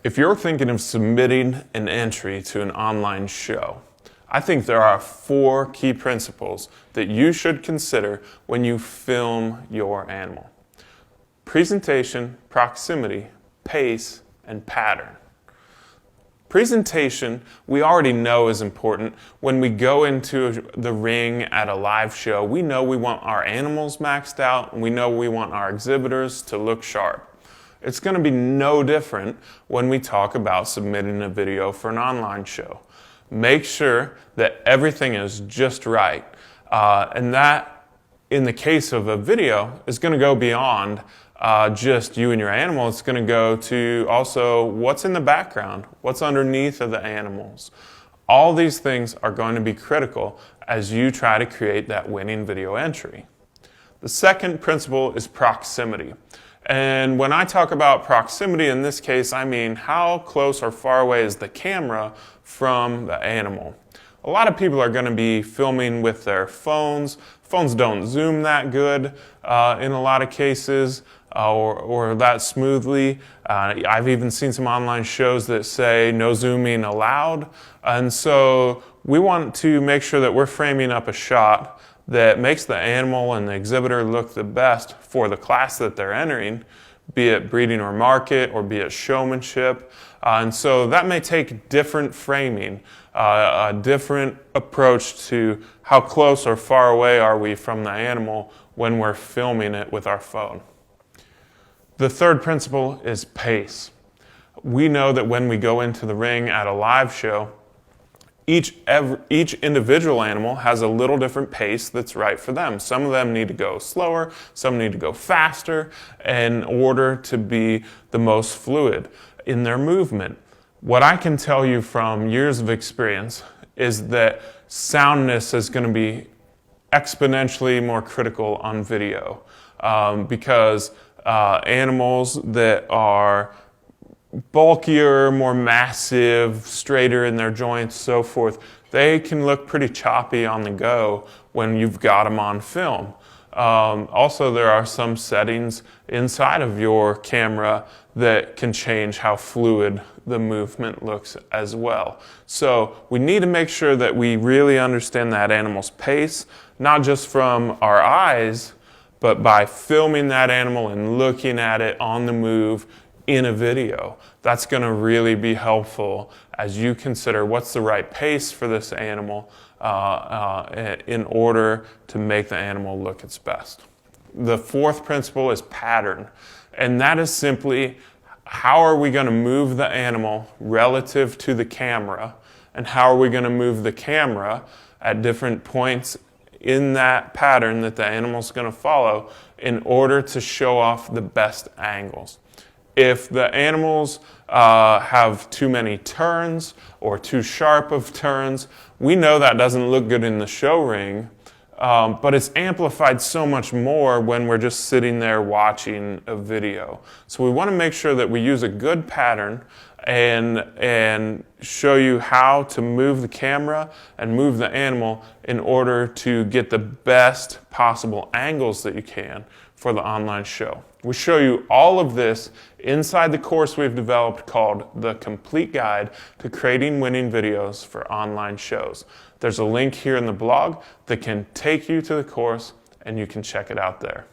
If you're thinking of submitting an entry to an online show, I think there are 4 key principles that you should consider when you film your animal. Presentation, proximity, pace, and pattern. Presentation, we already know is important. When we go into the ring at a live show, we know we want our animals maxed out, and we know we want our exhibitors to look sharp. It's going to be no different when we talk about submitting a video for an online show. Make sure that everything is just right. And that, in the case of a video, is going to go beyond just you and your animal. It's going to go to also what's in the background, what's underneath of the animals. All these things are going to be critical as you try to create that winning video entry. The second principle is proximity. And when I talk about proximity in this case, I mean how close or far away is the camera from the animal. A lot of people are going to be filming with their phones. Phones don't zoom that good in a lot of cases or that smoothly. I've even seen some online shows that say no zooming allowed. And so we want to make sure that we're framing up a shot that makes the animal and the exhibitor look the best for the class that they're entering, be it breeding or market or be it showmanship. And so that may take different framing, a different approach to how close or far away are we from the animal when we're filming it with our phone. The third principle is pace. We know that when we go into the ring at a live show, each individual animal has a little different pace that's right for them. Some of them need to go slower, some need to go faster in order to be the most fluid in their movement. What I can tell you from years of experience is that soundness is going to be exponentially more critical on video because animals that are bulkier, more massive, straighter in their joints, so forth, they can look pretty choppy on the go when you've got them on film. Also, there are some settings inside of your camera that can change how fluid the movement looks as well. So we need to make sure that we really understand that animal's pace, not just from our eyes, but by filming that animal and looking at it on the move in a video. That's going to really be helpful as you consider what's the right pace for this animal in order to make the animal look its best. The fourth principle is pattern, and that is simply how are we going to move the animal relative to the camera, and how are we going to move the camera at different points in that pattern that the animal's going to follow in order to show off the best angles. If the animals have too many turns or too sharp of turns, we know that doesn't look good in the show ring, but it's amplified so much more when we're just sitting there watching a video. So we want to make sure that we use a good pattern and show you how to move the camera and move the animal in order to get the best possible angles that you can for the online show. We show you all of this inside the course we've developed called The Complete Guide to Creating Winning Videos for Online Shows. There's a link here in the blog that can take you to the course and you can check it out there.